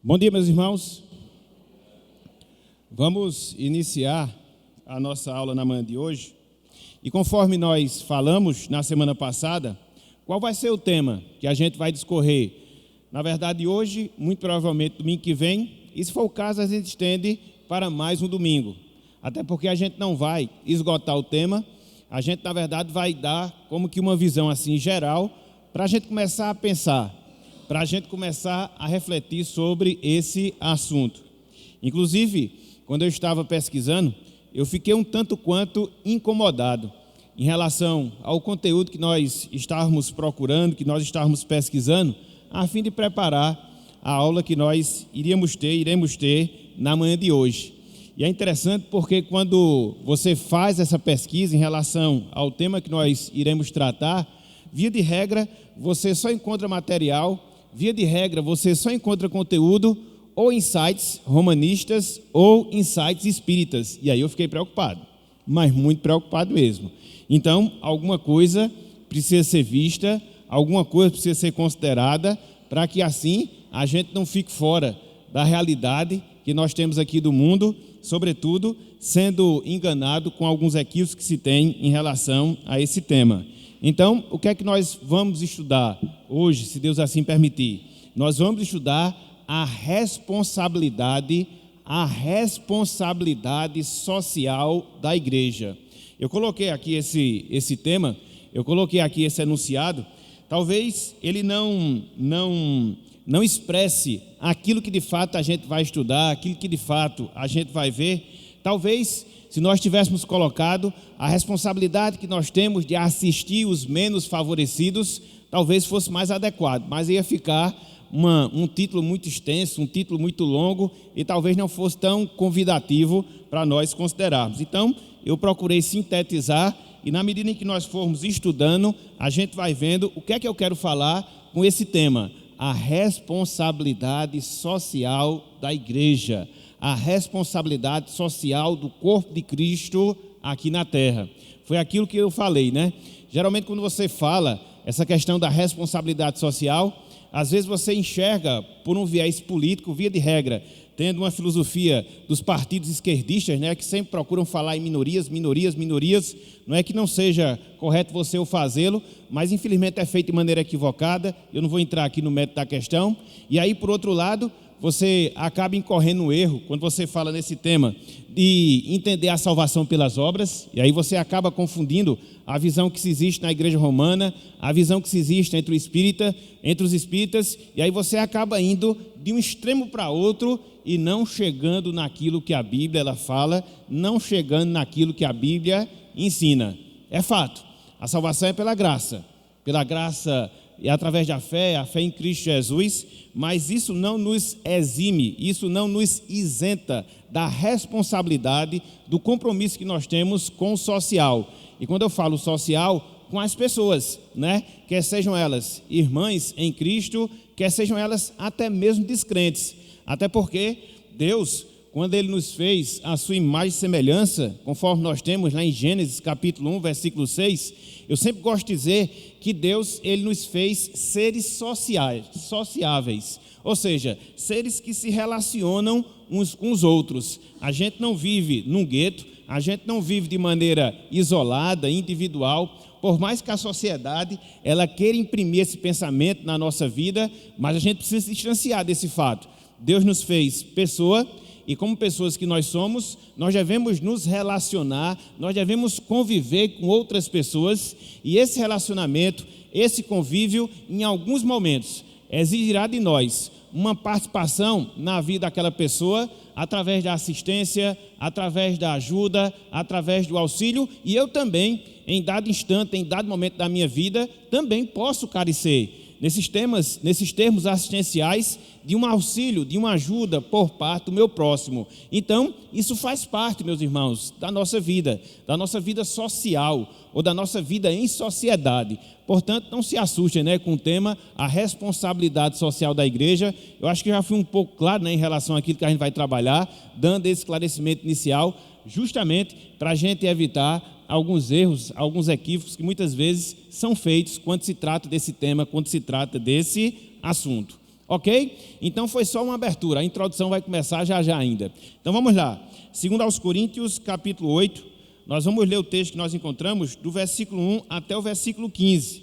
Bom dia, meus irmãos. Vamos iniciar a nossa aula na manhã de hoje. E conforme nós falamos na semana passada, qual vai ser o tema que a gente vai discorrer? Na verdade, hoje, muito provavelmente domingo que vem, e se for o caso, a gente estende para mais um domingo. Até porque a gente não vai esgotar o tema, a gente, na verdade, vai dar como que uma visão assim geral para a gente começar a pensar, para a gente começar a refletir sobre esse assunto. Inclusive, quando eu estava pesquisando, eu fiquei um tanto quanto incomodado em relação ao conteúdo que nós estávamos procurando, que nós estávamos pesquisando, a fim de preparar a aula que nós iremos ter na manhã de hoje. E é interessante porque quando você faz essa pesquisa em relação ao tema que nós iremos tratar, via de regra, você só encontra material, via de regra, você só encontra conteúdo ou em sites romanistas ou em sites espíritas. E aí eu fiquei preocupado, mas muito preocupado mesmo. Então, alguma coisa precisa ser vista, alguma coisa precisa ser considerada, para que assim a gente não fique fora da realidade que nós temos aqui do mundo, sobretudo sendo enganado com alguns equívocos que se tem em relação a esse tema. Então, o que é que nós vamos estudar hoje, se Deus assim permitir? Nós vamos estudar a responsabilidade social da igreja. Eu coloquei aqui esse tema, eu coloquei aqui esse enunciado. Talvez ele não expresse aquilo que de fato a gente vai estudar, aquilo que de fato a gente vai ver. Talvez, se nós tivéssemos colocado a responsabilidade que nós temos de assistir os menos favorecidos, talvez fosse mais adequado, mas ia ficar um título muito extenso, um título muito longo e talvez não fosse tão convidativo para nós considerarmos. Então, eu procurei sintetizar e na medida em que nós formos estudando, a gente vai vendo o que é que eu quero falar com esse tema, a responsabilidade social da igreja, a responsabilidade social do corpo de Cristo aqui na terra. Foi aquilo que eu falei, né? Geralmente quando você fala essa questão da responsabilidade social, às vezes você enxerga por um viés político, via de regra, tendo uma filosofia dos partidos esquerdistas, né, que sempre procuram falar em minorias, não é que não seja correto você o fazê-lo, mas infelizmente é feito de maneira equivocada, eu não vou entrar aqui no mérito da questão, e aí por outro lado, você acaba incorrendo no erro, quando você fala nesse tema, de entender a salvação pelas obras, e aí você acaba confundindo a visão que se existe na igreja romana, a visão que se existe entre os espíritas, e aí você acaba indo de um extremo para outro e não chegando naquilo que a Bíblia ela fala, não chegando naquilo que a Bíblia ensina. É fato, a salvação é pela graça e através da fé, a fé em Cristo Jesus, mas isso não nos exime, isso não nos isenta da responsabilidade, do compromisso que nós temos com o social. E quando eu falo social, com as pessoas, né? Quer sejam elas irmãs em Cristo, quer sejam elas até mesmo descrentes. Até porque Deus, quando Ele nos fez a sua imagem e semelhança, conforme nós temos lá em Gênesis capítulo 1, versículo 6, eu sempre gosto de dizer que Deus, Ele nos fez seres sociáveis, ou seja, seres que se relacionam uns com os outros. A gente não vive num gueto, a gente não vive de maneira isolada, individual, por mais que a sociedade ela queira imprimir esse pensamento na nossa vida, mas a gente precisa se distanciar desse fato. Deus nos fez pessoa, e como pessoas que nós somos, nós devemos nos relacionar, nós devemos conviver com outras pessoas, e esse relacionamento, esse convívio, em alguns momentos, exigirá de nós uma participação na vida daquela pessoa, através da assistência, através da ajuda, através do auxílio, e eu também, em dado instante, em dado momento da minha vida, também posso carecer nesses termos assistenciais, de um auxílio, de uma ajuda por parte do meu próximo. Então, isso faz parte, meus irmãos, da nossa vida social, ou da nossa vida em sociedade. Portanto, não se assustem, né, com o tema, a responsabilidade social da igreja. Eu acho que já fui um pouco claro, né, em relação àquilo que a gente vai trabalhar, dando esse esclarecimento inicial, justamente para a gente evitar alguns erros, alguns equívocos que muitas vezes são feitos quando se trata desse tema, quando se trata desse assunto. Ok? Então foi só uma abertura, a introdução vai começar já ainda. Então vamos lá, 2 Coríntios capítulo 8, nós vamos ler o texto que nós encontramos do versículo 1 até o versículo 15.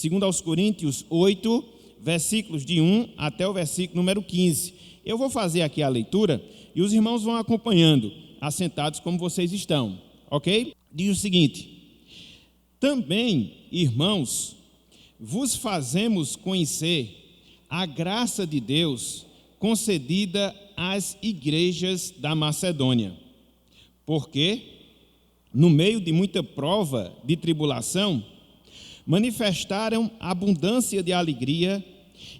2 Coríntios 8, versículos de 1 até o versículo número 15. Eu vou fazer aqui a leitura e os irmãos vão acompanhando, assentados como vocês estão, ok? Diz o seguinte: também, irmãos, vos fazemos conhecer a graça de Deus concedida às igrejas da Macedônia, porque, no meio de muita prova de tribulação, manifestaram abundância de alegria,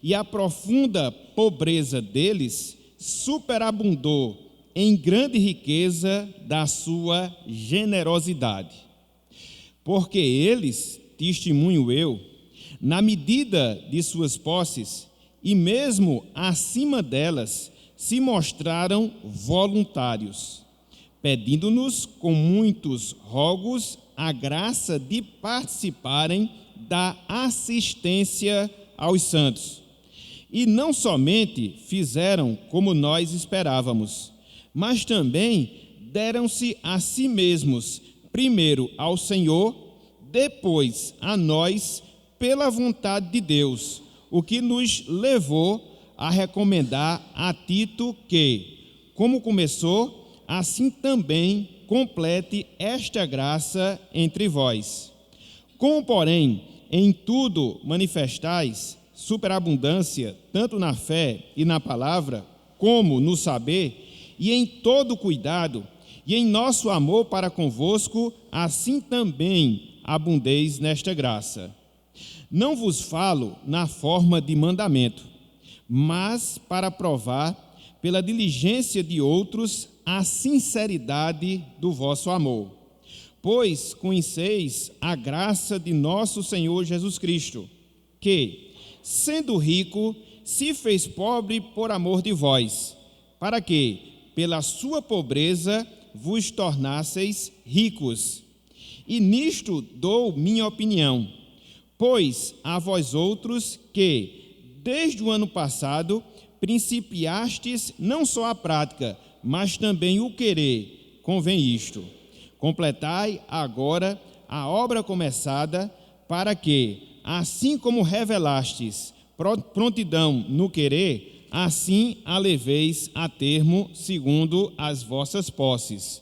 e a profunda pobreza deles superabundou em grande riqueza da sua generosidade. Porque eles, testemunho eu, na medida de suas posses, e mesmo acima delas, se mostraram voluntários, pedindo-nos com muitos rogos a graça de participarem da assistência aos santos. E não somente fizeram como nós esperávamos, mas também deram-se a si mesmos, primeiro ao Senhor, depois a nós, pela vontade de Deus, o que nos levou a recomendar a Tito que, como começou, assim também complete esta graça entre vós. Como, porém, em tudo manifestais superabundância, tanto na fé e na palavra, como no saber, e em todo cuidado, e em nosso amor para convosco, assim também abundeis nesta graça. Não vos falo na forma de mandamento, mas para provar, pela diligência de outros, a sinceridade do vosso amor. Pois conheceis a graça de nosso Senhor Jesus Cristo, que, sendo rico, se fez pobre por amor de vós, para que, pela sua pobreza, vos tornasseis ricos. E nisto dou minha opinião, pois a vós outros que, desde o ano passado, principiastes não só a prática, mas também o querer, convém isto: completai agora a obra começada, para que, assim como revelastes prontidão no querer, assim a leveis a termo segundo as vossas posses.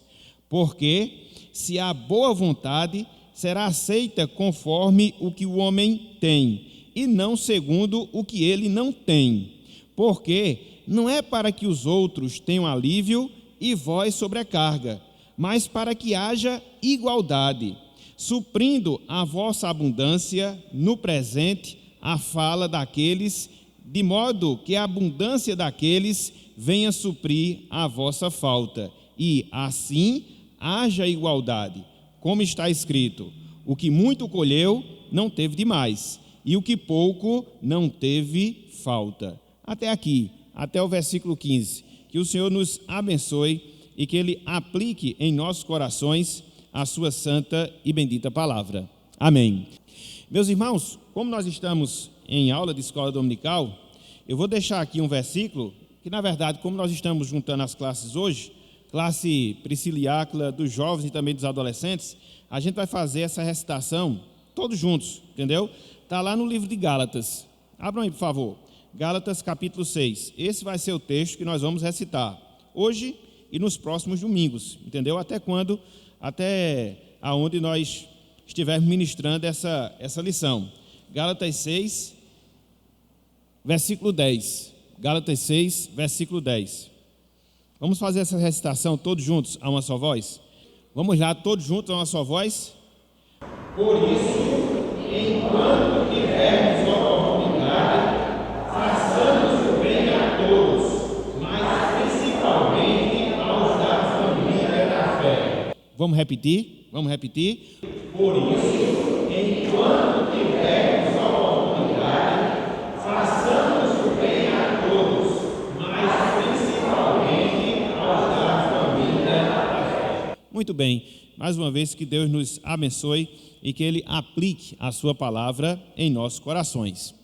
Porque, se há boa vontade, será aceita conforme o que o homem tem, e não segundo o que ele não tem. Porque não é para que os outros tenham alívio e vós sobrecarga, mas para que haja igualdade, suprindo a vossa abundância no presente a fala daqueles, de modo que a abundância daqueles venha suprir a vossa falta, e assim haja igualdade, como está escrito: o que muito colheu não teve demais, e o que pouco não teve falta. Até aqui, até o versículo 15. Que o Senhor nos abençoe e que Ele aplique em nossos corações a sua santa e bendita palavra. Amém. Meus irmãos, como nós estamos em aula de escola dominical, eu vou deixar aqui um versículo que, na verdade, como nós estamos juntando as classes hoje, classe Priscila e Áquila, dos jovens e também dos adolescentes, a gente vai fazer essa recitação todos juntos, entendeu? Está lá no livro de Gálatas. Abram aí, por favor. Gálatas capítulo 6. Esse vai ser o texto que nós vamos recitar hoje e nos próximos domingos, entendeu? Até quando? Até aonde nós estivermos ministrando essa lição. Gálatas 6, versículo 10. Gálatas 6, versículo 10. Vamos fazer essa recitação todos juntos a uma só voz? Vamos lá, todos juntos a uma só voz? Por isso, enquanto tivermos oportunidade, façamos o bem a todos, mas principalmente aos da família da fé. Vamos repetir? Vamos repetir? Por isso, enquanto tivermos oportunidade, façamos o bem a todos, mas principalmente aos da família da fé. Muito bem. Mais uma vez, que Deus nos abençoe e que Ele aplique a sua palavra em nossos corações.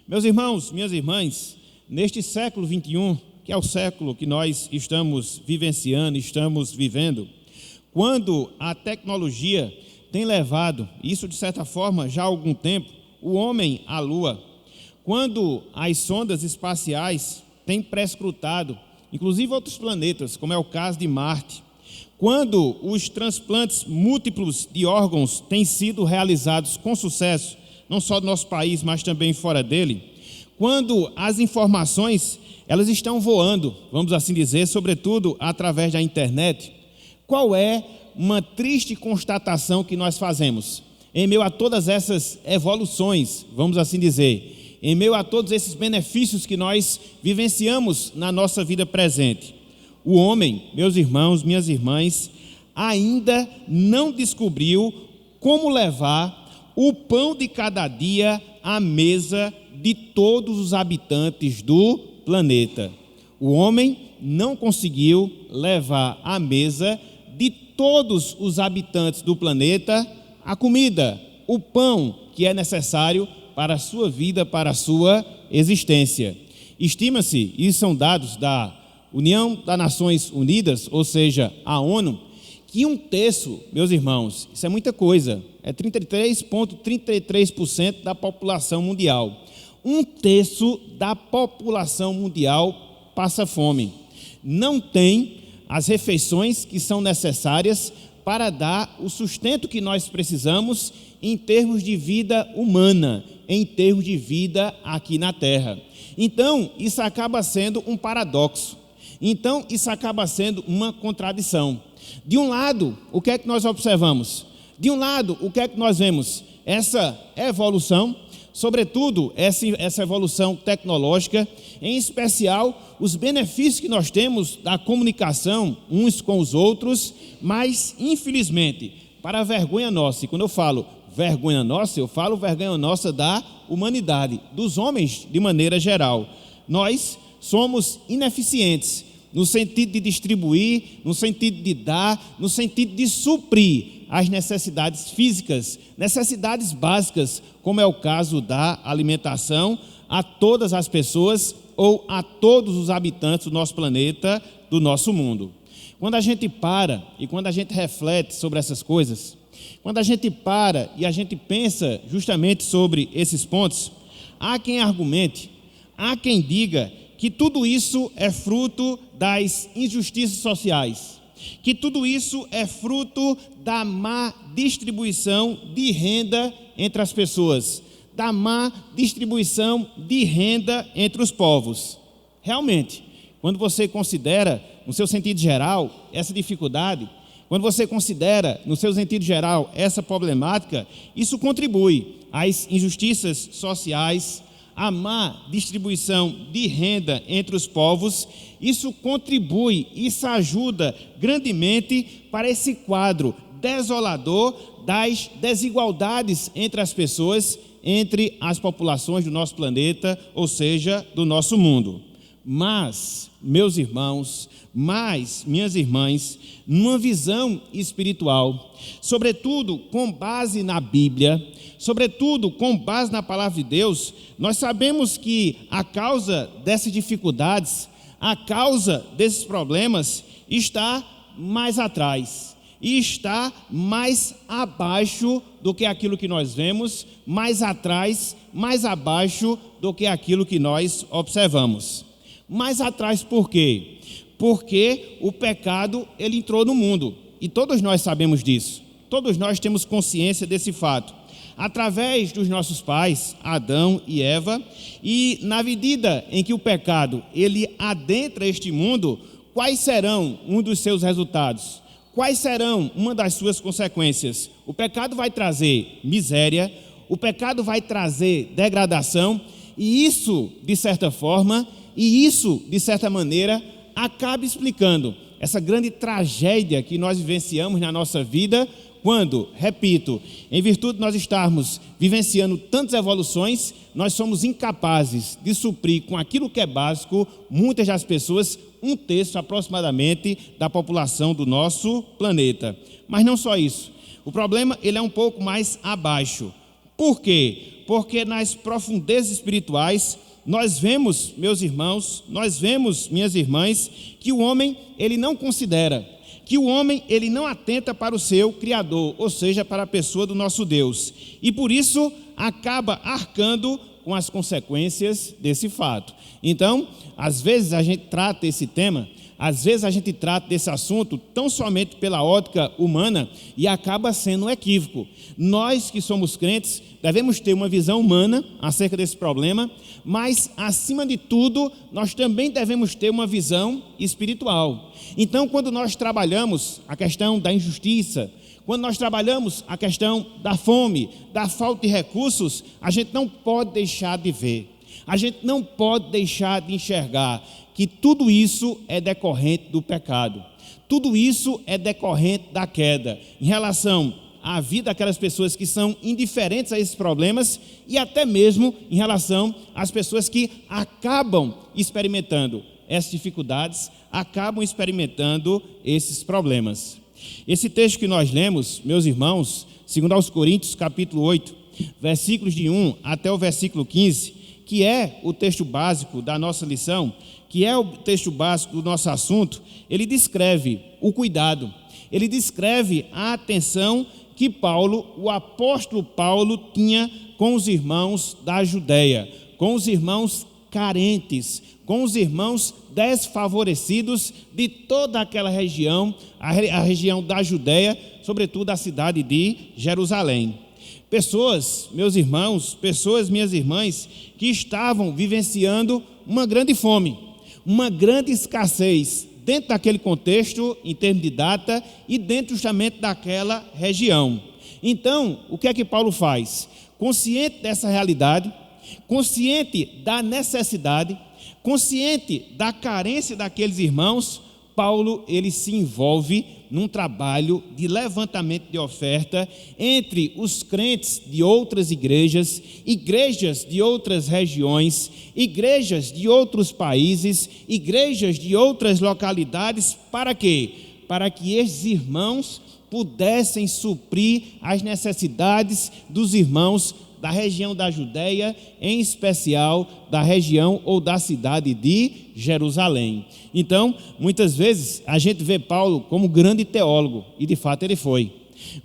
Meus irmãos, minhas irmãs, neste século 21, que é o século que nós estamos vivenciando, estamos vivendo, quando a tecnologia tem levado, isso de certa forma já há algum tempo, o homem à Lua, quando as sondas espaciais têm prescrutado, inclusive outros planetas, como é o caso de Marte, quando os transplantes múltiplos de órgãos têm sido realizados com sucesso, não só no nosso país, mas também fora dele, quando as informações elas estão voando, vamos assim dizer, sobretudo através da internet, qual é uma triste constatação que nós fazemos? Em meio a todas essas evoluções, vamos assim dizer, em meio a todos esses benefícios que nós vivenciamos na nossa vida presente, o homem, meus irmãos, minhas irmãs, ainda não descobriu como levar o pão de cada dia à mesa de todos os habitantes do planeta. O homem não conseguiu levar à mesa de todos os habitantes do planeta a comida, o pão que é necessário para a sua vida, para a sua existência. Estima-se, e são dados da União das Nações Unidas, ou seja, a ONU, que um terço, meus irmãos, isso é muita coisa, é 33,33% da população mundial. Um terço da população mundial passa fome. Não tem as refeições que são necessárias para dar o sustento que nós precisamos em termos de vida humana, em termos de vida aqui na Terra. Então, isso acaba sendo um paradoxo. Então, isso acaba sendo uma contradição. De um lado, o que é que nós observamos? De um lado, o que é que nós vemos? Essa evolução, sobretudo essa evolução tecnológica, em especial os benefícios que nós temos da comunicação uns com os outros, mas infelizmente, para a vergonha nossa, e quando eu falo vergonha nossa, eu falo vergonha nossa da humanidade, dos homens de maneira geral, nós somos ineficientes no sentido de distribuir, no sentido de dar, no sentido de suprir as necessidades físicas, necessidades básicas, como é o caso da alimentação, a todas as pessoas ou a todos os habitantes do nosso planeta, do nosso mundo. Quando a gente para e quando a gente reflete sobre essas coisas, quando a gente para e a gente pensa justamente sobre esses pontos, há quem argumente, há quem diga que tudo isso é fruto das injustiças sociais, que tudo isso é fruto da má distribuição de renda entre as pessoas, da má distribuição de renda entre os povos. Realmente, quando você considera, no seu sentido geral, essa dificuldade, quando você considera, no seu sentido geral, essa problemática, isso contribui às injustiças sociais, à má distribuição de renda entre os povos, isso contribui, isso ajuda grandemente para esse quadro desolador das desigualdades entre as pessoas, entre as populações do nosso planeta, ou seja, do nosso mundo. Mas, meus irmãos, minhas irmãs, numa visão espiritual, sobretudo com base na Bíblia, sobretudo com base na palavra de Deus, nós sabemos que a causa dessas dificuldades, a causa desses problemas está mais atrás e está mais abaixo do que aquilo que nós vemos, mais atrás, mais abaixo do que aquilo que nós observamos. Mais atrás por quê? Porque o pecado ele entrou no mundo e todos nós sabemos disso, todos nós temos consciência desse fato. Através dos nossos pais, Adão e Eva, e na medida em que o pecado ele adentra este mundo, quais serão um dos seus resultados? Quais serão uma das suas consequências? O pecado vai trazer miséria, o pecado vai trazer degradação, e isso, de certa forma, acaba explicando essa grande tragédia que nós vivenciamos na nossa vida, quando, repito, em virtude de nós estarmos vivenciando tantas evoluções, nós somos incapazes de suprir com aquilo que é básico, muitas das pessoas, um terço aproximadamente da população do nosso planeta. Mas não só isso, o problema ele é um pouco mais abaixo. Por quê? Porque nas profundezas espirituais nós vemos, meus irmãos, nós vemos, minhas irmãs, que o homem, ele não considera, que o homem, ele não atenta para o seu Criador, ou seja, para a pessoa do nosso Deus, e por isso acaba arcando com as consequências desse fato. Então, às vezes a gente trata esse tema, às vezes a gente trata desse assunto tão somente pela ótica humana e acaba sendo um equívoco. Nós que somos crentes devemos ter uma visão humana acerca desse problema, mas acima de tudo nós também devemos ter uma visão espiritual. Então, quando nós trabalhamos a questão da injustiça, quando nós trabalhamos a questão da fome, da falta de recursos, a gente não pode deixar de ver, a gente não pode deixar de enxergar que tudo isso é decorrente do pecado, tudo isso é decorrente da queda, em relação à vida daquelas pessoas que são indiferentes a esses problemas e até mesmo em relação às pessoas que acabam experimentando essas dificuldades, acabam experimentando esses problemas. Esse texto que nós lemos, meus irmãos, segundo aos Coríntios, capítulo 8, versículos de 1 até o versículo 15, que é o texto básico da nossa lição, que é o texto básico do nosso assunto, ele descreve o cuidado, ele descreve a atenção que Paulo, o apóstolo Paulo, tinha com os irmãos da Judeia, com os irmãos carentes, com os irmãos desfavorecidos de toda aquela região, a região da Judeia, sobretudo a cidade de Jerusalém. Pessoas, meus irmãos, pessoas, minhas irmãs, que estavam vivenciando uma grande fome, uma grande escassez dentro daquele contexto, em termos de data, e dentro justamente daquela região. Então, o que é que Paulo faz? Consciente dessa realidade, consciente da necessidade, consciente da carência daqueles irmãos, Paulo, ele se envolve num trabalho de levantamento de oferta entre os crentes de outras igrejas, igrejas de outras regiões, igrejas de outros países, igrejas de outras localidades, para quê? Para que esses irmãos pudessem suprir as necessidades dos irmãos da região da Judéia, em especial da região ou da cidade de Jerusalém. Então, muitas vezes a gente vê Paulo como grande teólogo, e de fato ele foi.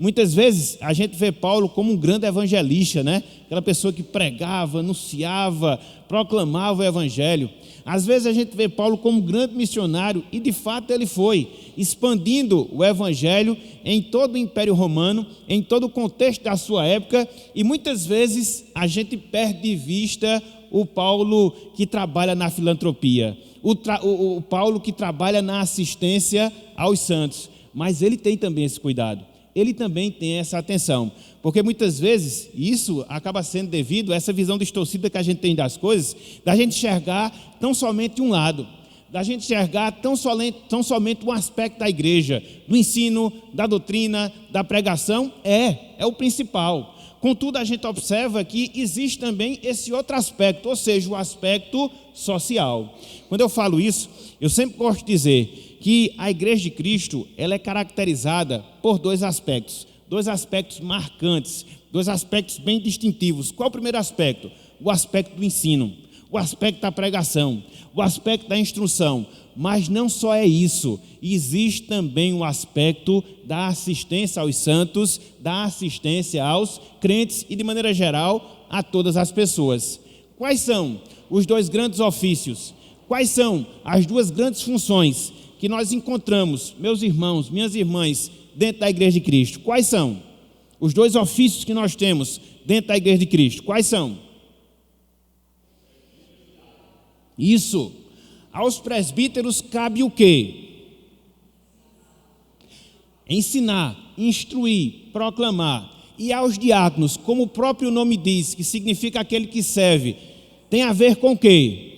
Muitas vezes a gente vê Paulo como um grande evangelista, né? Aquela pessoa que pregava, anunciava, proclamava o evangelho. Às vezes a gente vê Paulo como um grande missionário, e de fato ele foi, expandindo o evangelho em todo o Império Romano, em todo o contexto da sua época, e muitas vezes a gente perde de vista o Paulo que trabalha na filantropia, o Paulo que trabalha na assistência aos santos, mas ele tem também esse cuidado, ele também tem essa atenção, porque muitas vezes isso acaba sendo devido a essa visão distorcida que a gente tem das coisas, da gente enxergar tão somente um lado, da gente enxergar tão somente um aspecto da igreja, do ensino, da doutrina, da pregação, é o principal. Contudo, a gente observa que existe também esse outro aspecto, ou seja, o aspecto social. Quando eu falo isso, eu sempre gosto de dizer que a Igreja de Cristo, ela é caracterizada por dois aspectos marcantes, dois aspectos bem distintivos. Qual o primeiro aspecto? O aspecto do ensino, o aspecto da pregação, o aspecto da instrução. Mas não só é isso, existe também o aspecto da assistência aos santos, da assistência aos crentes e, de maneira geral, a todas as pessoas. Quais são os dois grandes ofícios? Quais são as duas grandes funções que nós encontramos, meus irmãos, minhas irmãs, dentro da Igreja de Cristo? Quais são os dois ofícios que nós temos dentro da Igreja de Cristo? Quais são? Isso. Aos presbíteros cabe o quê? Ensinar, instruir, proclamar. E aos diáconos, como o próprio nome diz, que significa aquele que serve, tem a ver com o quê?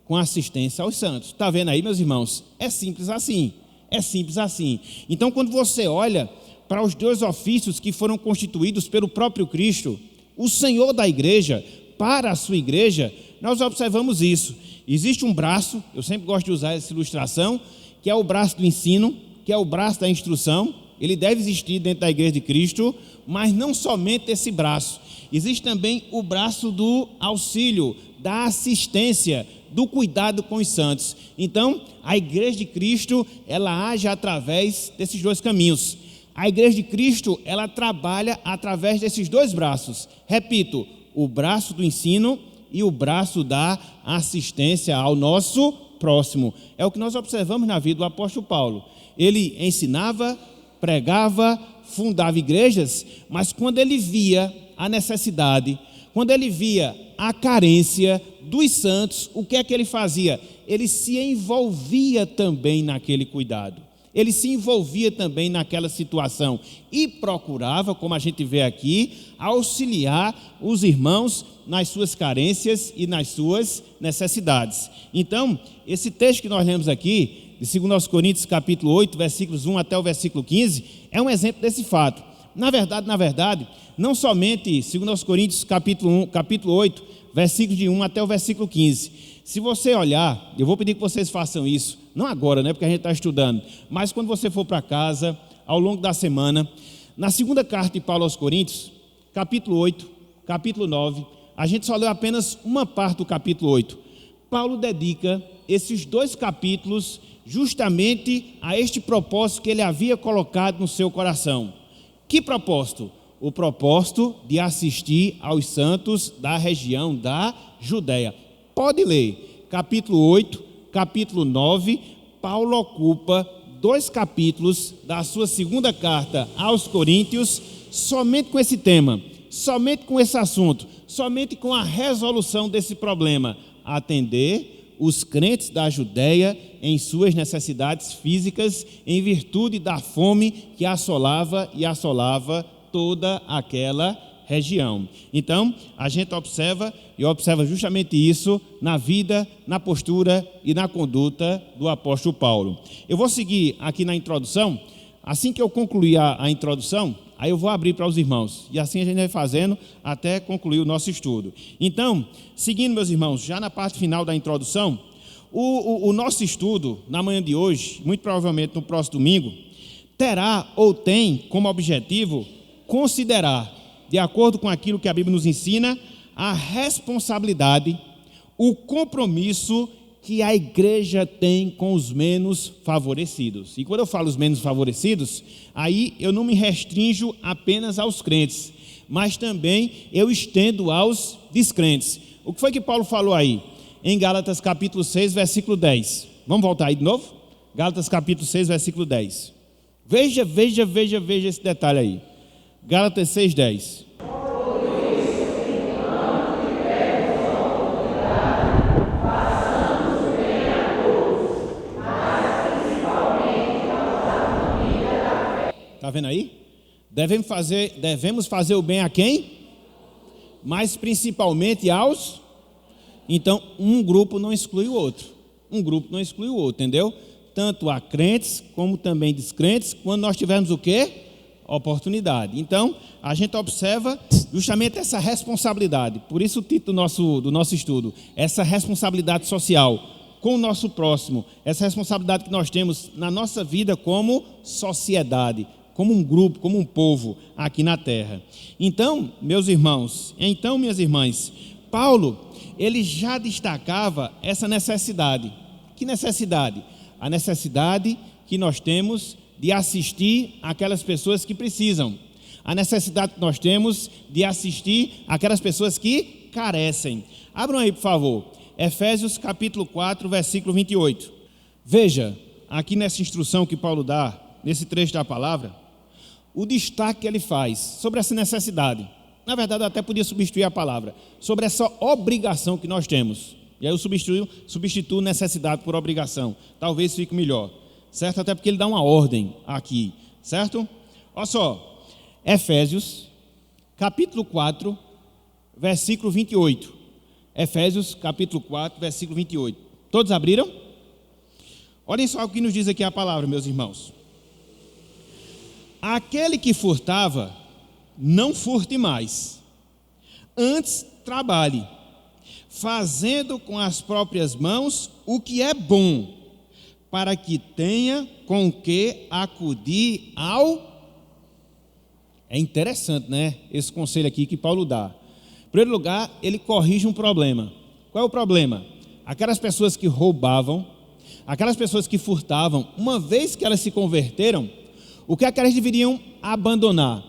Com assistência aos santos. Está vendo aí, meus irmãos? É simples assim. É simples assim. Então, quando você olha para os dois ofícios que foram constituídos pelo próprio Cristo, o Senhor da igreja, para a sua igreja, nós observamos isso. Existe um braço, eu sempre gosto de usar essa ilustração, que é o braço do ensino, que é o braço da instrução. Ele deve existir dentro da Igreja de Cristo, mas não somente esse braço. Existe também o braço do auxílio, da assistência, do cuidado com os santos. Então, a igreja de Cristo, ela age através desses dois caminhos. A igreja de Cristo, ela trabalha através desses dois braços. Repito, o braço do ensino e o braço da assistência ao nosso próximo. É o que nós observamos na vida do apóstolo Paulo. Ele ensinava, pregava, fundava igrejas, mas quando ele via a necessidade, quando ele via a carência dos santos, o que é que ele fazia? Ele se envolvia também naquele cuidado. Ele se envolvia também naquela situação e procurava, como a gente vê aqui, auxiliar os irmãos nas suas carências e nas suas necessidades. Então, esse texto que nós lemos aqui, de 2 Coríntios capítulo 8, versículos 1 até o versículo 15, é um exemplo desse fato. Na verdade, não somente 2 Coríntios capítulo 8, versículos de 1 até o versículo 15. Se você olhar, eu vou pedir que vocês façam isso, não agora, né, porque a gente está estudando, mas quando você for para casa, ao longo da semana, na segunda carta de Paulo aos Coríntios, capítulo 8, capítulo 9, a gente só leu apenas uma parte do capítulo 8. Paulo dedica esses dois capítulos justamente a este propósito que ele havia colocado no seu coração. Que propósito? O propósito de assistir aos santos da região da Judéia. Pode ler, capítulo 8, capítulo 9, Paulo ocupa 2 capítulos da sua segunda carta aos Coríntios somente com esse tema, somente com esse assunto, somente com a resolução desse problema, atender os crentes da Judéia em suas necessidades físicas, em virtude da fome que assolava toda aquela região. Então, a gente observa justamente isso na vida, na postura e na conduta do apóstolo Paulo. Eu vou seguir aqui na introdução. Assim que eu concluir a introdução, aí eu vou abrir para os irmãos. E assim a gente vai fazendo até concluir o nosso estudo. Então, seguindo, meus irmãos, já na parte final da introdução, o nosso estudo, na manhã de hoje, muito provavelmente no próximo domingo, terá ou tem como objetivo considerar, de acordo com aquilo que a Bíblia nos ensina, a responsabilidade, o compromisso que a igreja tem com os menos favorecidos. E quando eu falo os menos favorecidos, aí eu não me restringo apenas aos crentes, mas também eu estendo aos descrentes. O que foi que Paulo falou aí? Em Gálatas capítulo 6, versículo 10. Vamos voltar aí de novo? Gálatas capítulo 6, versículo 10. Veja esse detalhe aí. Gálatas 6, 10. Está vendo aí? Devemos fazer o bem a quem? Mas principalmente aos. Então, um grupo não exclui o outro. Entendeu? Tanto a crentes como também descrentes, quando nós tivermos o quê? Oportunidade. Então, a gente observa justamente essa responsabilidade. Por isso o título do nosso estudo, essa responsabilidade social com o nosso próximo, essa responsabilidade que nós temos na nossa vida como sociedade, como um grupo, como um povo aqui na terra. Então, meus irmãos, minhas irmãs, Paulo, ele já destacava essa necessidade. Que necessidade? A necessidade que nós temos de assistir aquelas pessoas que precisam. A necessidade que nós temos de assistir aquelas pessoas que carecem. Abram aí, por favor, Efésios capítulo 4, versículo 28. Veja, aqui nessa instrução que Paulo dá, nesse trecho da palavra, o destaque que ele faz sobre essa necessidade. Na verdade, eu até podia substituir a palavra, sobre essa obrigação que nós temos. E aí eu substituo necessidade por obrigação. Talvez fique melhor. Certo? Até porque ele dá uma ordem aqui, certo? Olha só, Efésios, capítulo 4, versículo 28. Efésios, capítulo 4, versículo 28. Todos abriram? Olhem só o que nos diz aqui a palavra, meus irmãos. Aquele que furtava, não furte mais. Antes, trabalhe, fazendo com as próprias mãos o que é bom, para que tenha com que acudir ao... É interessante, né? Esse conselho aqui que Paulo dá. Em primeiro lugar, ele corrige um problema. Qual é o problema? Aquelas pessoas que roubavam, aquelas pessoas que furtavam, uma vez que elas se converteram, o que é que elas deveriam abandonar?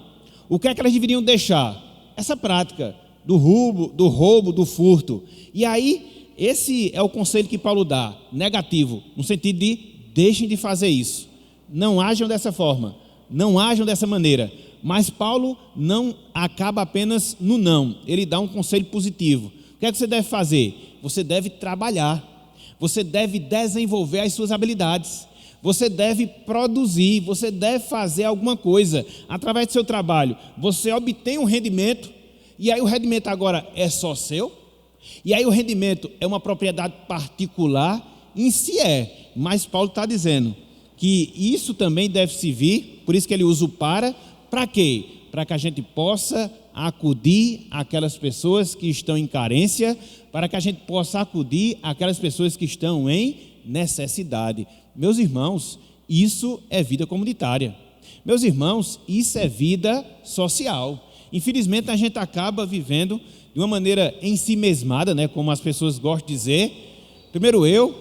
O que é que elas deveriam deixar? Essa prática do roubo, do furto. E aí, esse é o conselho que Paulo dá, negativo, no sentido de deixem de fazer isso. Não ajam dessa forma, não ajam dessa maneira. Mas Paulo não acaba apenas no não, ele dá um conselho positivo. O que é que você deve fazer? Você deve trabalhar, você deve desenvolver as suas habilidades, você deve produzir, você deve fazer alguma coisa. Através do seu trabalho, você obtém um rendimento, e aí o rendimento agora é só seu, e aí o rendimento é uma propriedade particular, em si mas Paulo está dizendo que isso também deve servir, por isso que ele usa o para quê? Para que a gente possa acudir àquelas pessoas que estão em carência, para que a gente possa acudir àquelas pessoas que estão em necessidade. Meus irmãos, isso é vida comunitária. Meus irmãos, isso é vida social. Infelizmente, a gente acaba vivendo de uma maneira ensimesmada, como as pessoas gostam de dizer. Primeiro eu,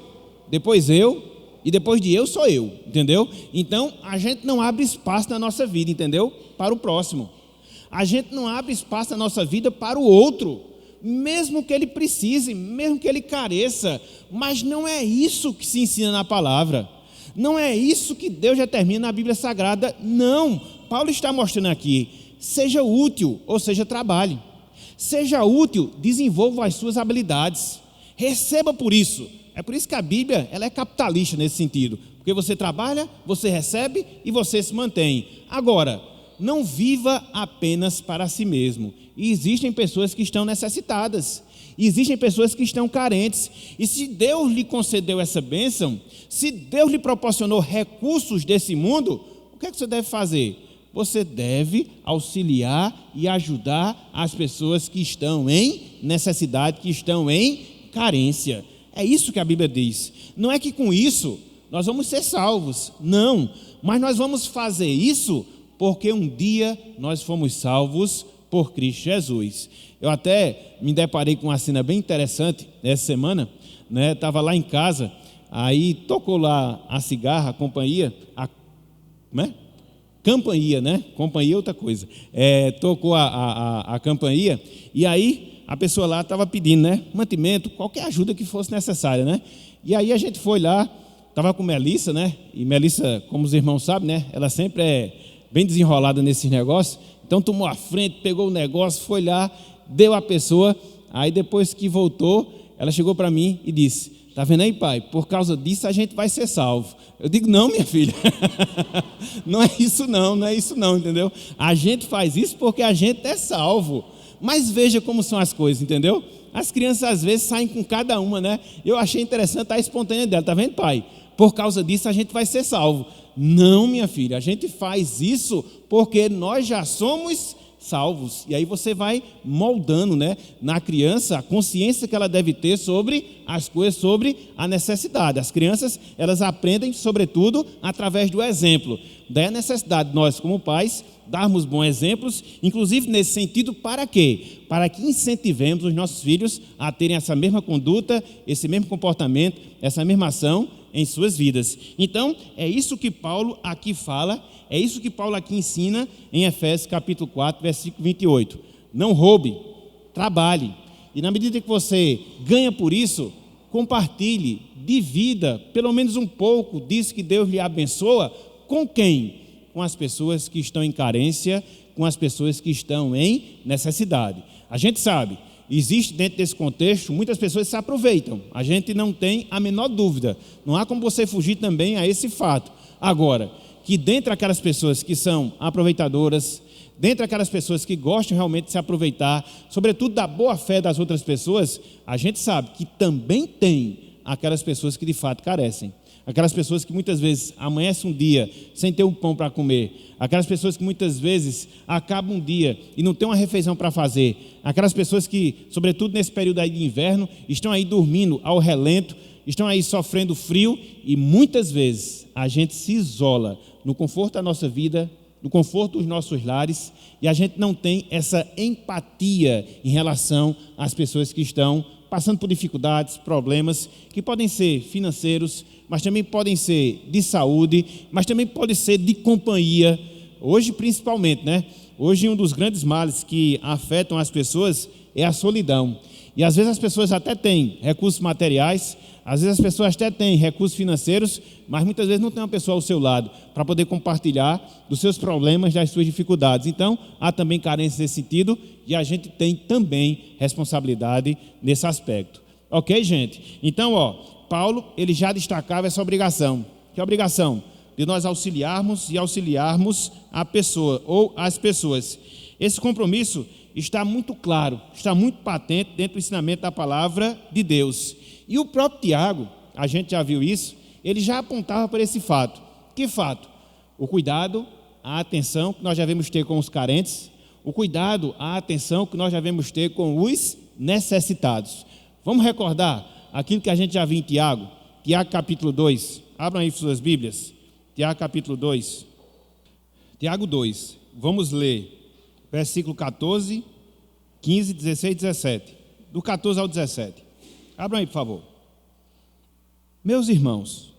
depois eu, e depois de eu sou eu, entendeu? Então, a gente não abre espaço na nossa vida, entendeu? Para o próximo. A gente não abre espaço na nossa vida para o outro, mesmo que ele precise, mesmo que ele careça. Mas não é isso que se ensina na palavra. Não é isso que Deus determina na Bíblia Sagrada. Não. Paulo está mostrando aqui, seja útil, ou seja, trabalhe. Seja útil, desenvolva as suas habilidades. Receba por isso. É por isso que a Bíblia ela é capitalista nesse sentido, porque você trabalha, você recebe e você se mantém. Agora, não viva apenas para si mesmo. E existem pessoas que estão necessitadas, existem pessoas que estão carentes. E se Deus lhe concedeu essa bênção, se Deus lhe proporcionou recursos desse mundo, o que é que você deve fazer? Você deve auxiliar e ajudar as pessoas que estão em necessidade, que estão em carência. É isso que a Bíblia diz. Não é que com isso nós vamos ser salvos, não. Mas nós vamos fazer isso porque um dia nós fomos salvos por Cristo Jesus. Eu até me deparei com uma cena bem interessante essa semana, estava lá em casa, aí tocou lá a cigarra, a companhia, campainha, companhia é outra coisa, tocou a campainha, e aí a pessoa lá estava pedindo, mantimento, qualquer ajuda que fosse necessária, e aí a gente foi lá, estava com Melissa, e Melissa, como os irmãos sabem, ela sempre é bem desenrolada nesses negócios, então tomou a frente, pegou o negócio, foi lá, deu a pessoa, aí depois que voltou, ela chegou para mim e disse, está vendo aí, pai, por causa disso a gente vai ser salvo. Eu digo, não, minha filha, não é isso não, entendeu? A gente faz isso porque a gente é salvo. Mas veja como são as coisas, entendeu? As crianças às vezes saem com cada uma, Eu achei interessante a espontânea dela, tá vendo, pai? Por causa disso a gente vai ser salvo. Não, minha filha, a gente faz isso porque nós já somos salvos. E aí você vai moldando, na criança a consciência que ela deve ter sobre as coisas, sobre a necessidade. As crianças, elas aprendem, sobretudo, através do exemplo. Daí a necessidade de nós, como pais, darmos bons exemplos, inclusive nesse sentido, para quê? Para que incentivemos os nossos filhos a terem essa mesma conduta, esse mesmo comportamento, essa mesma ação em suas vidas. Então, é isso que Paulo aqui fala, é isso que Paulo aqui ensina em Efésios capítulo 4, versículo 28. Não roube, trabalhe, e na medida que você ganha por isso, compartilhe, divida, pelo menos um pouco disso que Deus lhe abençoa. Com quem? Com as pessoas que estão em carência, com as pessoas que estão em necessidade. A gente sabe, existe dentro desse contexto, muitas pessoas se aproveitam. A gente não tem a menor dúvida. Não há como você fugir também a esse fato. Agora, que dentre aquelas pessoas que são aproveitadoras, dentre aquelas pessoas que gostam realmente de se aproveitar, sobretudo da boa fé das outras pessoas, a gente sabe que também tem aquelas pessoas que de fato carecem. Aquelas pessoas que muitas vezes amanhecem um dia sem ter um pão para comer. Aquelas pessoas que muitas vezes acabam um dia e não tem uma refeição para fazer. Aquelas pessoas que, sobretudo nesse período aí de inverno, estão aí dormindo ao relento, estão aí sofrendo frio e muitas vezes a gente se isola no conforto da nossa vida, no conforto dos nossos lares, e a gente não tem essa empatia em relação às pessoas que estão passando por dificuldades, problemas, que podem ser financeiros, mas também podem ser de saúde, mas também podem ser de companhia. Hoje, principalmente, né? Hoje, um dos grandes males que afetam as pessoas é a solidão. E às vezes as pessoas até têm recursos materiais, às vezes as pessoas até têm recursos financeiros, mas muitas vezes não tem uma pessoa ao seu lado para poder compartilhar dos seus problemas, das suas dificuldades. Então, há também carências nesse sentido e a gente tem também responsabilidade nesse aspecto. Ok, gente? Então, Paulo, ele já destacava essa obrigação. Que é a obrigação? De nós auxiliarmos e auxiliarmos a pessoa ou as pessoas. Esse compromisso está muito claro, está muito patente dentro do ensinamento da palavra de Deus. E o próprio Tiago, a gente já viu isso, ele já apontava para esse fato. Que fato? O cuidado, a atenção que nós devemos ter com os carentes, o cuidado, a atenção que nós devemos ter com os necessitados. Vamos recordar aquilo que a gente já viu em Tiago, Tiago capítulo 2, abram aí suas Bíblias, Tiago capítulo 2, Tiago 2, vamos ler versículo 14, 15, 16 e 17. Do 14 ao 17. Abram aí, por favor. Meus irmãos,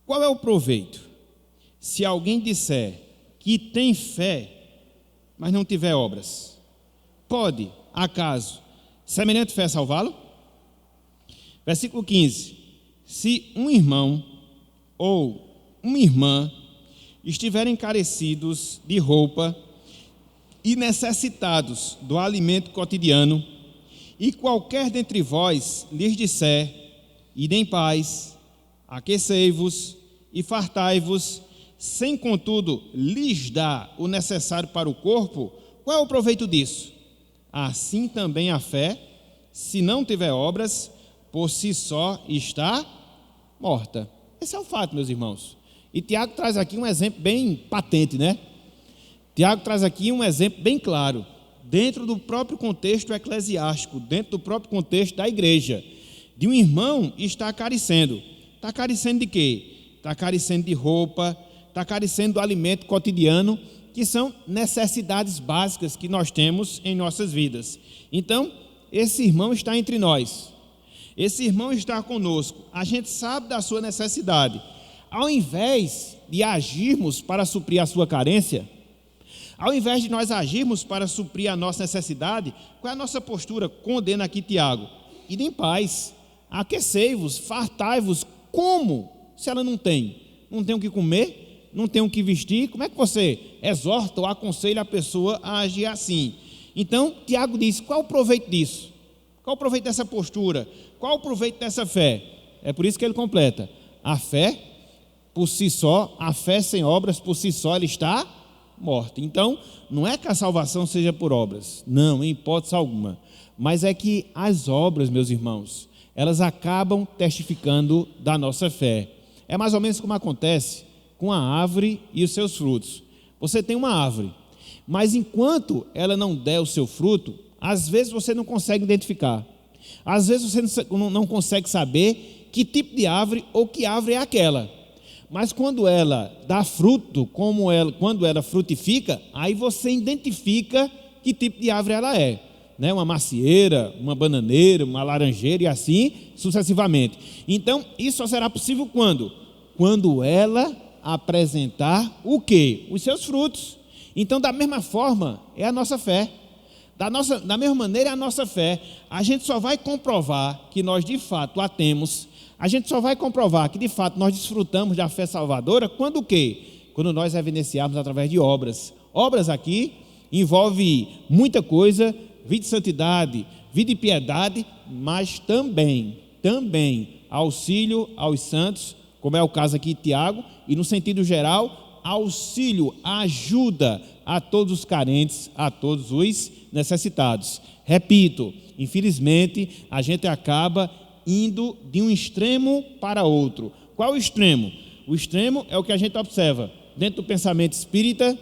qual é o proveito se alguém disser que tem fé, mas não tiver obras? Pode, acaso, semelhante fé salvá-lo? Versículo 15. Se um irmão ou uma irmã estiverem carecidos de roupa e necessitados do alimento cotidiano, e qualquer dentre vós lhes disser, ide em paz, aquecei-vos e fartai-vos, sem contudo lhes dar o necessário para o corpo, qual é o proveito disso? Assim também a fé, se não tiver obras, por si só está morta. Esse é o fato, meus irmãos. E Tiago traz aqui um exemplo bem patente, né? Tiago traz aqui um exemplo bem claro, dentro do próprio contexto eclesiástico, dentro do próprio contexto da igreja, de um irmão estar carecendo. Está carecendo de quê? Está carecendo de roupa, está carecendo do alimento cotidiano, que são necessidades básicas que nós temos em nossas vidas. Então, esse irmão está entre nós, esse irmão está conosco, a gente sabe da sua necessidade. Ao invés de agirmos para suprir a sua carência, ao invés de nós agirmos para suprir a nossa necessidade, qual é a nossa postura? Condena aqui Tiago. Ide em paz, aquecei-vos, fartai-vos. Como? Se ela não tem o que comer, não tem o que vestir, como é que você exorta ou aconselha a pessoa a agir assim? Então, Tiago diz, qual o proveito disso? Qual o proveito dessa postura? Qual o proveito dessa fé? É por isso que ele completa. A fé, por si só, a fé sem obras, por si só, ela está morta. Então, não é que a salvação seja por obras, não, em hipótese alguma, mas é que as obras, meus irmãos, elas acabam testificando da nossa fé. É mais ou menos como acontece com a árvore e os seus frutos. Você tem uma árvore, mas enquanto ela não der o seu fruto, às vezes você não consegue identificar, às vezes você não consegue saber que tipo de árvore ou que árvore é aquela. Mas quando ela dá fruto, quando ela frutifica, aí você identifica que tipo de árvore ela é, né? Uma macieira, uma bananeira, uma laranjeira e assim sucessivamente. Então, isso só será possível quando? Quando ela apresentar o quê? Os seus frutos. Então, da mesma forma, é a nossa fé. Da mesma maneira, é a nossa fé. A gente só vai comprovar que nós de fato a temos. A gente só vai comprovar que, de fato, nós desfrutamos da fé salvadora quando o quê? Quando nós evidenciarmos através de obras. Obras aqui envolve muita coisa, vida de santidade, vida de piedade, mas também auxílio aos santos, como é o caso aqui de Tiago, e no sentido geral, auxílio, ajuda a todos os carentes, a todos os necessitados. Repito, infelizmente, a gente acaba indo de um extremo para outro. Qual o extremo? O extremo é o que a gente observa dentro do pensamento espírita.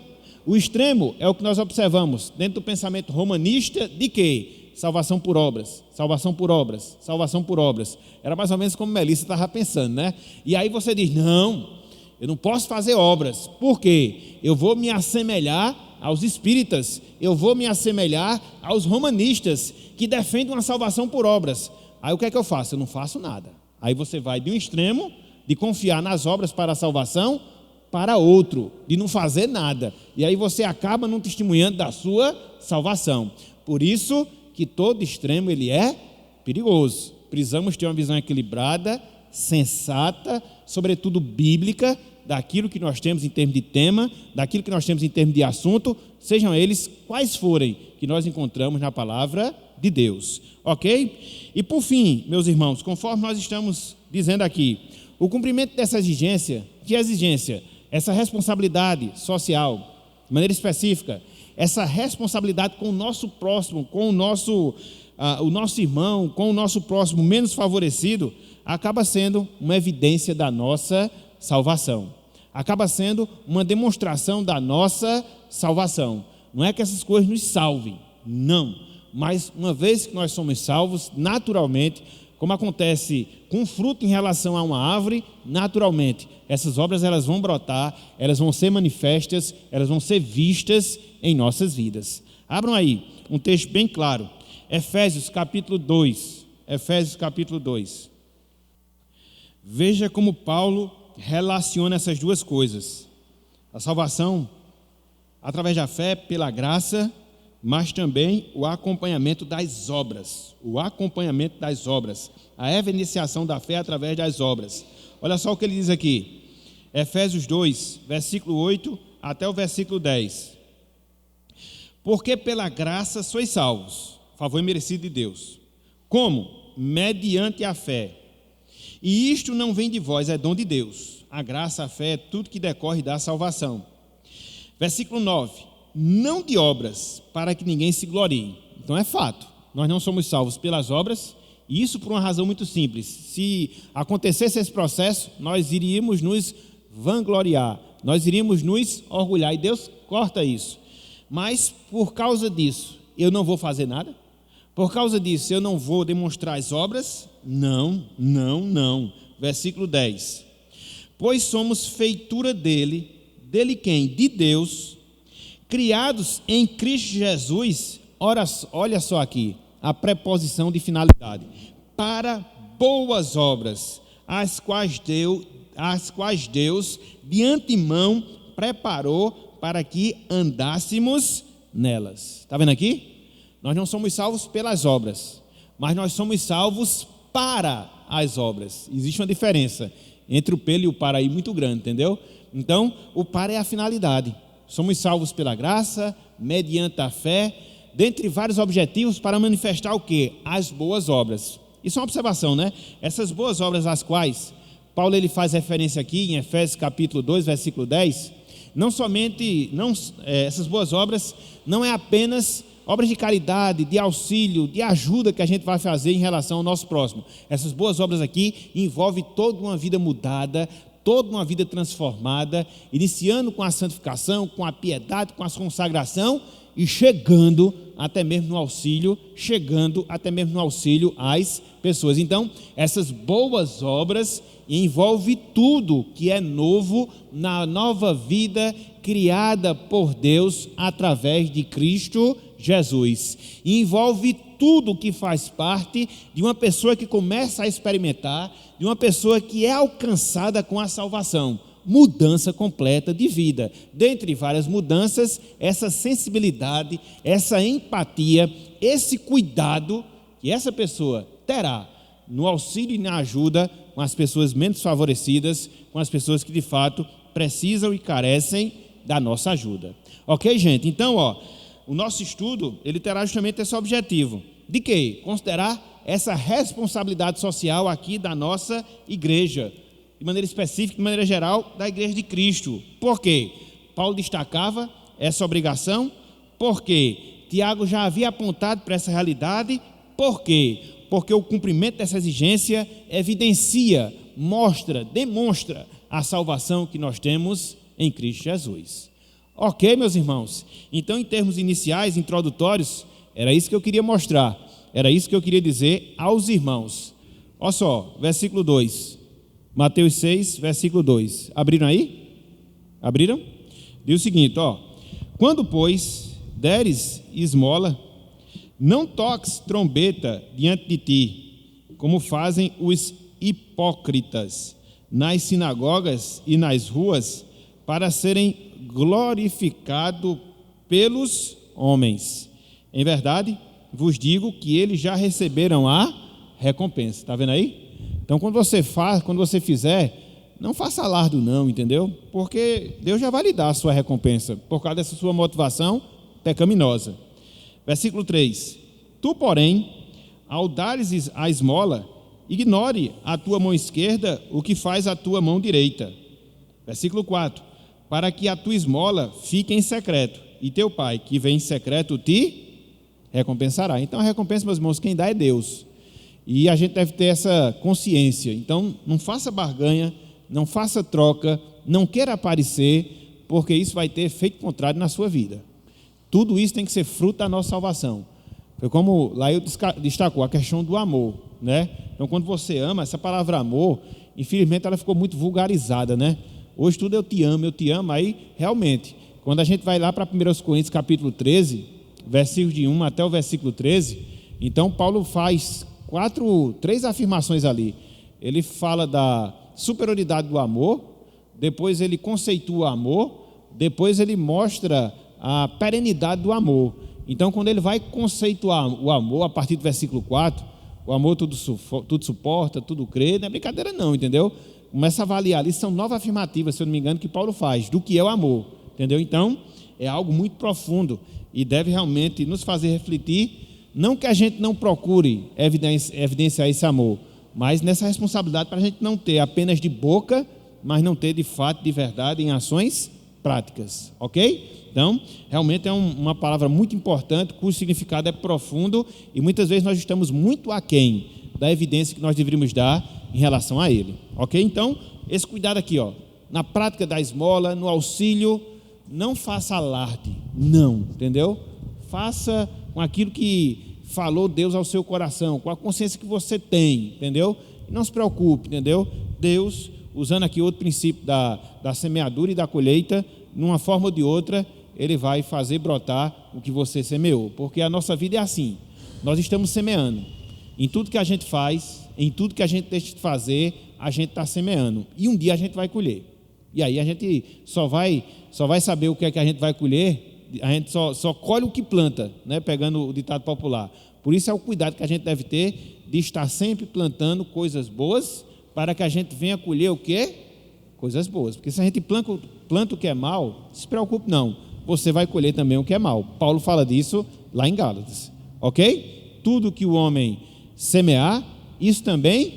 O extremo é o que nós observamos dentro do pensamento romanista de quê? Salvação por obras, salvação por obras, salvação por obras. Era mais ou menos como Melissa estava pensando, né? E aí você diz, não, eu não posso fazer obras. Por quê? Eu vou me assemelhar aos espíritas, eu vou me assemelhar aos romanistas, que defendem uma salvação por obras. Aí o que é que eu faço? Eu não faço nada. Aí você vai de um extremo, de confiar nas obras para a salvação, para outro, de não fazer nada. E aí você acaba não testemunhando da sua salvação. Por isso que todo extremo ele é perigoso. Precisamos ter uma visão equilibrada, sensata, sobretudo bíblica, daquilo que nós temos em termos de tema, daquilo que nós temos em termos de assunto, sejam eles quais forem que nós encontramos na palavra de Deus, ok? E por fim, meus irmãos, conforme nós estamos dizendo aqui, o cumprimento dessa exigência, que exigência? Essa responsabilidade social, de maneira específica, essa responsabilidade com o nosso próximo, com o nosso irmão, com o nosso próximo menos favorecido, acaba sendo uma evidência da nossa salvação. Acaba sendo uma demonstração da nossa salvação. Não é que essas coisas nos salvem, não. Mas uma vez que nós somos salvos, naturalmente, como acontece com fruto em relação a uma árvore, naturalmente, essas obras elas vão brotar, elas vão ser manifestas, elas vão ser vistas em nossas vidas. Abram aí um texto bem claro, Efésios capítulo 2. Efésios capítulo 2. Veja como Paulo relaciona essas duas coisas. A salvação através da fé, pela graça, mas também o acompanhamento das obras. O acompanhamento das obras. A evidenciação da fé através das obras. Olha só o que ele diz aqui. Efésios 2, versículo 8 até o versículo 10. Porque pela graça sois salvos, favor merecido de Deus. Como? Mediante a fé. E isto não vem de vós, é dom de Deus. A graça, a fé é tudo que decorre da salvação. Versículo 9. Não de obras, para que ninguém se glorie. Então é fato, nós não somos salvos pelas obras, e isso por uma razão muito simples. Se acontecesse esse processo, nós iríamos nos vangloriar, nós iríamos nos orgulhar, e Deus corta isso. Mas por causa disso, eu não vou fazer nada? Por causa disso, eu não vou demonstrar as obras? Não. Versículo 10. Pois somos feitura dele quem? De Deus, criados em Cristo Jesus, olha só aqui, a preposição de finalidade, para boas obras, as quais Deus de antemão preparou para que andássemos nelas. Está vendo aqui? Nós não somos salvos pelas obras, mas nós somos salvos para as obras. Existe uma diferença entre o pelo e o para aí muito grande, entendeu? Então, o para é a finalidade. Somos salvos pela graça, mediante a fé, dentre vários objetivos para manifestar o quê? As boas obras. Isso é uma observação, né? Essas boas obras às quais Paulo ele faz referência aqui em Efésios capítulo 2, versículo 10, essas boas obras não é apenas obras de caridade, de auxílio, de ajuda que a gente vai fazer em relação ao nosso próximo. Essas boas obras aqui envolvem toda uma vida mudada, toda uma vida transformada, iniciando com a santificação, com a piedade, com a consagração e chegando até mesmo no auxílio às pessoas. Então, essas boas obras envolvem tudo que é novo na nova vida criada por Deus através de Cristo Jesus. E envolve tudo que faz parte de uma pessoa que começa a experimentar, de uma pessoa que é alcançada com a salvação. Mudança completa de vida. Dentre várias mudanças, essa sensibilidade, essa empatia, esse cuidado que essa pessoa terá no auxílio e na ajuda com as pessoas menos favorecidas, com as pessoas que de fato precisam e carecem da nossa ajuda. Ok, gente? Então, o nosso estudo, ele terá justamente esse objetivo. De quê? Considerar essa responsabilidade social aqui da nossa igreja, de maneira específica, de maneira geral, da igreja de Cristo. Por quê? Paulo destacava essa obrigação. Por quê? Tiago já havia apontado para essa realidade. Por quê? Porque o cumprimento dessa exigência evidencia, demonstra a salvação que nós temos em Cristo Jesus. Ok, meus irmãos? Então, em termos iniciais, introdutórios, era isso que eu queria mostrar. Era isso que eu queria dizer aos irmãos. Olha só, versículo 2. Mateus 6, versículo 2. Abriram aí? Abriram? Diz o seguinte, Quando, pois, deres esmola, não toques trombeta diante de ti, como fazem os hipócritas nas sinagogas e nas ruas, para serem glorificados pelos homens. Em verdade, vos digo que eles já receberam a recompensa. Está vendo aí? Então, quando você fizer, não faça alardo não, entendeu? Porque Deus já vai lhe dar a sua recompensa, por causa dessa sua motivação pecaminosa. Versículo 3. Tu, porém, ao dares a esmola, ignore a tua mão esquerda o que faz a tua mão direita. Versículo 4. Para que a tua esmola fique em secreto, e teu pai, que vem em secreto, te recompensará. Então a recompensa, meus irmãos, quem dá é Deus. E a gente deve ter essa consciência. Então não faça barganha, não faça troca, não queira aparecer, porque isso vai ter efeito contrário na sua vida. Tudo isso tem que ser fruto da nossa salvação. Foi como lá eu destacou, a questão do amor, né? Então quando você ama, essa palavra amor, infelizmente ela ficou muito vulgarizada, né? Hoje tudo eu te amo, aí realmente, quando a gente vai lá para 1 Coríntios capítulo 13, versículo de 1 até o versículo 13, então Paulo faz três afirmações ali. Ele fala da superioridade do amor, depois ele conceitua o amor, depois ele mostra a perenidade do amor. Então, quando ele vai conceituar o amor, a partir do versículo 4, o amor tudo suporta, tudo crê, não é brincadeira não, entendeu? Começa a avaliar ali, são 9 afirmativas, se eu não me engano, que Paulo faz, do que é o amor, entendeu? Então, é algo muito profundo e deve realmente nos fazer refletir, não que a gente não procure evidenciar esse amor, mas nessa responsabilidade para a gente não ter apenas de boca, mas não ter de fato, de verdade, em ações práticas, ok? Então, realmente é uma palavra muito importante, cujo significado é profundo e muitas vezes nós estamos muito aquém da evidência que nós deveríamos dar em relação a ele, ok? Então, esse cuidado aqui, ó, na prática da esmola, no auxílio, não faça alarde, não, entendeu? Faça com aquilo que falou Deus ao seu coração, com a consciência que você tem, entendeu? Não se preocupe, entendeu? Deus, usando aqui outro princípio da semeadura e da colheita, numa forma ou de outra, Ele vai fazer brotar o que você semeou, porque a nossa vida é assim, nós estamos semeando, em tudo que a gente faz, em tudo que a gente deixa de fazer, a gente está semeando, e um dia a gente vai colher, e aí a gente só vai saber o que é que a gente vai colher, a gente só colhe o que planta, né? Pegando o ditado popular. Por isso é o cuidado que a gente deve ter de estar sempre plantando coisas boas, para que a gente venha colher o quê? Coisas boas, porque se a gente planta o que é mal, se preocupe não, você vai colher também o que é mal. Paulo fala disso lá em Gálatas, ok? Tudo que o homem semear, isso também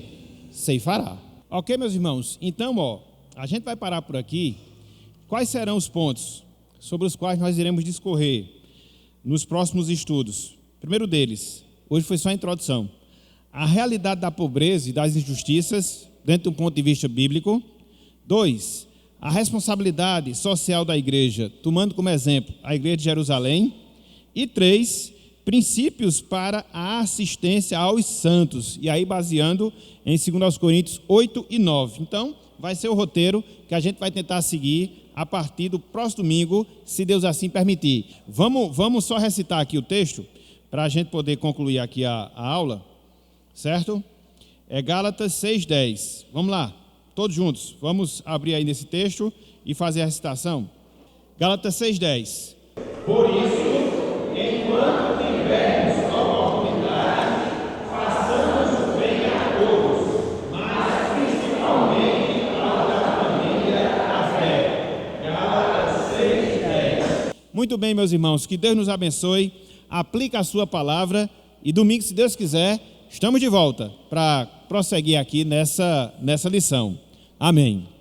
ceifará. Ok, meus irmãos? Então, ó, a gente vai parar por aqui. Quais serão os pontos sobre os quais nós iremos discorrer nos próximos estudos? Primeiro deles, hoje foi só a introdução, a realidade da pobreza e das injustiças dentro de um ponto de vista bíblico. 2, a responsabilidade social da igreja, tomando como exemplo a igreja de Jerusalém. E 3, princípios para a assistência aos santos, e aí baseando em 2 Coríntios 8 e 9. Então, vai ser o roteiro que a gente vai tentar seguir a partir do próximo domingo, se Deus assim permitir. Vamos só recitar aqui o texto, para a gente poder concluir aqui a aula, certo? É Gálatas 6:10. Vamos lá, todos juntos. Vamos abrir aí nesse texto e fazer a recitação. Gálatas 6:10. Por isso, enquanto tivermos oportunidade, façamos o bem a todos, mas principalmente aos da família da fé. Gálatas 6:10. Muito bem, meus irmãos, que Deus nos abençoe, aplique a sua palavra e domingo, se Deus quiser, estamos de volta para prosseguir aqui nessa lição. Amém.